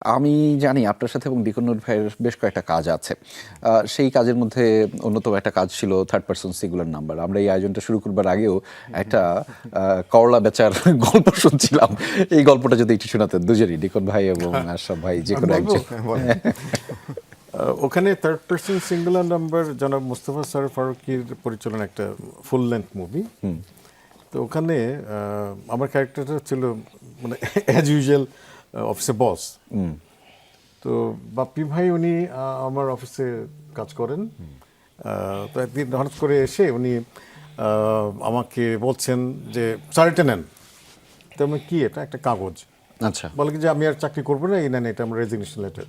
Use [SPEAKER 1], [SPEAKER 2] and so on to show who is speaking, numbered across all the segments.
[SPEAKER 1] আমি জানি আপনার সাথে এবং বিকনুর ভাইয়ের বেশ কয়েকটা কাজ আছে। সেই কাজের মধ্যে অন্যতম একটা কাজ ছিল থার্ড পারসন সিঙ্গুলার নাম্বার। আমরা এই আয়োজনটা শুরু করবার আগেও একটা করলা বেচার গল্প শুনছিলাম। এই গল্পটা যদি একটু শোনাতেন দুজনই, ডিকন ভাই এবং আশরাফ ভাই, যে কোনো
[SPEAKER 2] বলবো?
[SPEAKER 1] একজন।
[SPEAKER 2] হ্যাঁ, বলেন। ওখানে থার্ড পার্সন সিঙ্গুলার নাম্বার জনাব মুস্তফা সরোয়ার ফারুকীর পরিচালনা একটা ফুল লেন্থ মুভি। তো ওখানে আমার ক্যারেক্টারটা ছিল মানে অ্যাজ ইউজুয়াল অফিসে বস। তো বাপ্পি ভাই উনি আমার অফিসে কাজ করেন। তো একদিন হঠাৎ করে এসে উনি আমাকে বলছেন যে স্যার এটা নেন। তো আমি কি এটা? একটা কাগজ।
[SPEAKER 1] আচ্ছা,
[SPEAKER 2] বলে কি যে আমি আর চাকরি করবো না, এই নেন, এটা আমার রেজিগনেশন লেটার।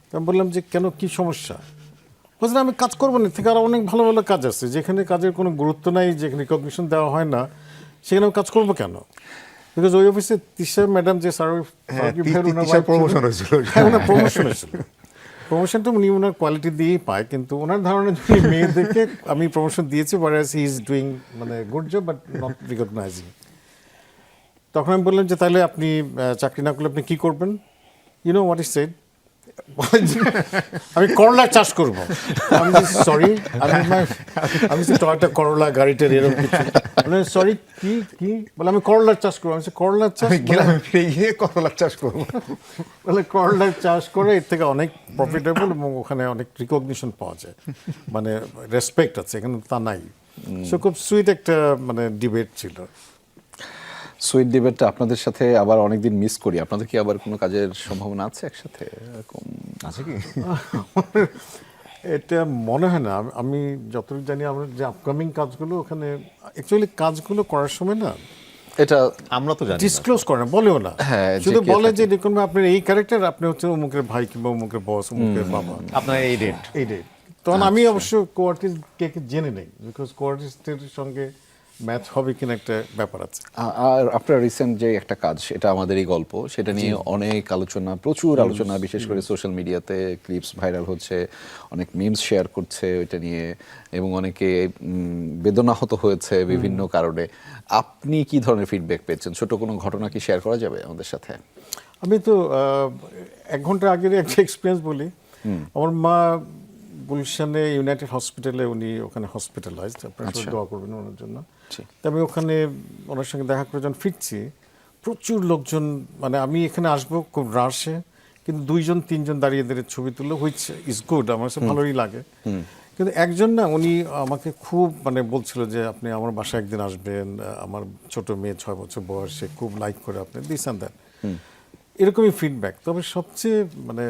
[SPEAKER 2] তো আমি বললাম যে কেন, কি সমস্যা? বলছেন আমি কাজ করবো না, এর থেকে আরও অনেক ভালো ভালো কাজ আছে, যেখানে কাজের কোনো গুরুত্ব নাই, যেখানে রিকগনিশন দেওয়া হয় না, সেখানে আমি কাজ করবো কেন? বিকজ ওই অফিসে তিশা ম্যাডাম যে স্যার
[SPEAKER 3] প্রমোশন হয়েছিল।
[SPEAKER 2] হ্যাঁ, ওনার প্রমোশন হয়েছিল। প্রমোশনটা উনি ওনার কোয়ালিটি দিয়েই পায়, কিন্তু ওনার ধারণা যদি মেয়েদেরকে আমি প্রমোশন দিয়েছি, whereas he is doing মানে good job but not recognising. তখন আমি বললাম যে তাহলে আপনি চাকরি না করলে আপনি কি করবেন? You know what is said? আমি করলা চাষ করবো। আমি সরি, আমি টয়টা করলা গাড়িটার এরকম কিছু, সরি কি কি বলে, আমি করলার চাষ করবো। আমি করলার চাষ
[SPEAKER 3] গ্রামে ফিরে গিয়ে করলা চাষ করবো।
[SPEAKER 2] বলে করলার চাষ করে এর থেকে অনেক প্রফিটেবল এবং ওখানে অনেক রিকগনিশন পাওয়া যায়, মানে রেসপেক্ট আছে, এখানে তা নাই। সো খুব সুইট একটা মানে ডিবেট ছিল।
[SPEAKER 1] সুইট ডিবেটটা আপনাদের সাথে আবার অনেকদিন মিস করি। আপনাদের কি আবার কোনো কাজের সম্ভাবনা আছে একসাথে? এরকম
[SPEAKER 3] আছে কি?
[SPEAKER 2] এটা মনে হয় না। আমি যতটুকু জানি আমরা যে আপকামিং কাজগুলো ওখানে অ্যাকচুয়ালি কাজগুলো করার সময় না
[SPEAKER 1] এটা
[SPEAKER 3] আমরা তো জানি না।
[SPEAKER 2] ডিসক্লোজ করে না, বলেও না।
[SPEAKER 1] হ্যাঁ, যে
[SPEAKER 2] শুধু
[SPEAKER 1] কে
[SPEAKER 2] বলে যে
[SPEAKER 1] থাকে।
[SPEAKER 2] দেখুন আপনার এই ক্যারেক্টার, আপনি হচ্ছে অমুকের ভাই কিংবা অমুকের বস, অমুকের বাবা,
[SPEAKER 3] আপনার এই ডেট
[SPEAKER 2] এই রে। তখন আমি অবশ্য কোয়ার্টিস্ট কে জেনে নেই, বিকজ কোয়ার্টিস্টের সঙ্গে ম্যাচ হবে কিনা একটা ব্যাপার আছে।
[SPEAKER 1] আর আপনার রিসেন্ট যে একটা কাজ, এটা আমাদেরই গল্প, সেটা নিয়ে অনেক আলোচনা, প্রচুর আলোচনা, বিশেষ করে সোশ্যাল মিডিয়াতে ক্লিপস ভাইরাল হচ্ছে, অনেক মিমস শেয়ার করছে ওইটা নিয়ে, এবং অনেকে বেদনাহত হয়েছে বিভিন্ন কারণে। আপনি কি ধরনের ফিডব্যাক পেয়েছেন? ছোট কোনো ঘটনা কি শেয়ার করা যাবে আমাদের সাথে?
[SPEAKER 2] আমি তো 1 ঘন্টা আগের একটা এক্সপিরিয়েন্স বলি। আমার মা গুলশানে ইউনাইটেড হসপিটালে, উনি ওখানে হসপিটালাইজড, আপনারা সবাই দোয়া করবেন ওনার জন্য। তো আমি ওখানে ওনার সঙ্গে দেখা করে যখন ফিরছি, প্রচুর লোকজন, মানে আমি এখানে আসবো খুব রাশে, কিন্তু 2-3 জন দাঁড়িয়ে দাঁড়িয়ে ছবি তুললো, হুইচ ইজ গুড, আমার কাছে ভালোই লাগে। কিন্তু একজন না, উনি আমাকে খুব মানে বলছিল যে আপনি আমার বাসায় একদিন আসবেন, আমার ছোট মেয়ে 6 বছর বয়স, সে খুব লাইক করে আপনি দিস অ্যান্ড দ্যাট, এরকমই ফিডব্যাক। তবে সবচেয়ে মানে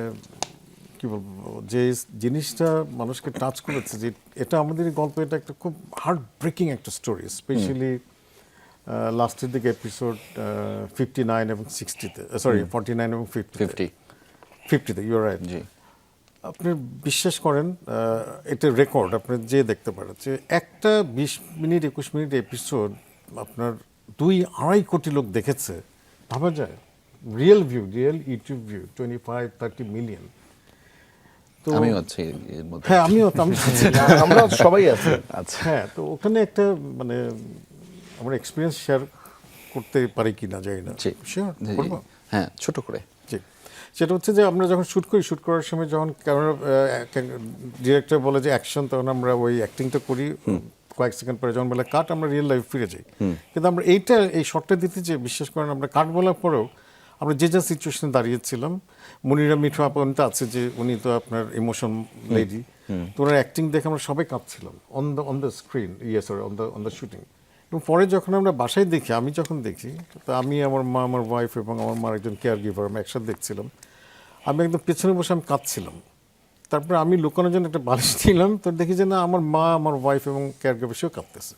[SPEAKER 2] কি বলবো, যে জিনিসটা মানুষকে টাচ করেছে, যে এটা আমাদের এই গল্প, এটা একটা খুব হার্ট ব্রেকিং একটা স্টোরি, স্পেশালি লাস্টের দিকে এপিসোড 59 এবং 60-তে, সরি 49 এবং 50-তে, ইউর রাইট।
[SPEAKER 1] জি।
[SPEAKER 2] আপনি বিশ্বাস করেন, এটা রেকর্ড, আপনি যে দেখতে পারেন যে একটা 20 মিনিট 21 মিনিট এপিসোড আপনার 2-2.5 কোটি লোক দেখেছে, ভাবা যায়? Real view, real YouTube view 25-30 million. তো
[SPEAKER 1] আমিও আছি এর মধ্যে।
[SPEAKER 2] হ্যাঁ, আমি
[SPEAKER 1] আমরা সবাই আছি। আচ্ছা,
[SPEAKER 2] হ্যাঁ, তো ওখানে একটা মানে আমরা এক্সপিরিয়েন্স শেয়ার করতে পারি কি না জানি না।
[SPEAKER 1] জি।
[SPEAKER 2] শিওর
[SPEAKER 1] জি, জি।
[SPEAKER 2] করবো?
[SPEAKER 1] হ্যাঁ, ছোট করে।
[SPEAKER 2] জি। সেটা হচ্ছে যে আমরা যখন শ্যুট করি, শ্যুট করার সময় যখন ক্যামেরা ডিরেক্টর বলে যে অ্যাকশন, তখন আমরা ওই অ্যাক্টিংটা করি, কয়েক সেকেন্ড পরে যখন বলে কাট, আমরা রিয়েল লাইফ ফিরে যাই। কিন্তু আমরা এই শটটা দিতে যে বিশ্বাস করেন, আমরা কাট বলার পরেও আমরা যে যা সিচুয়েশনে দাঁড়িয়েছিলাম, মনিরা মিঠু আপনটা আছে যে উনি তো আপনার ইমোশন লেডি, তো ওনার অ্যাক্টিং দেখে আমরা সবাই কাঁদছিলাম on the screen, sorry on the shooting. এবং পরে যখন আমরা বাসায় দেখি, আমি যখন দেখি, তো আমি, আমার মা, আমার ওয়াইফ এবং আমার মার একজন কেয়ার গিভার, আমি একসাথে দেখছিলাম। আমি একদম পেছনে বসে আমি কাঁদছিলাম। তারপরে আমি লুকানোর জন্য একটা বালিশ নিলাম, তো দেখি যে না, আমার মা, আমার ওয়াইফ এবং কেয়ার গিভার সেও কাঁদতেছে।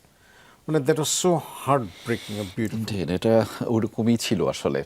[SPEAKER 2] মানে that was so heart breaking, beautiful.
[SPEAKER 1] এটা ওরকমই ছিল আসলে।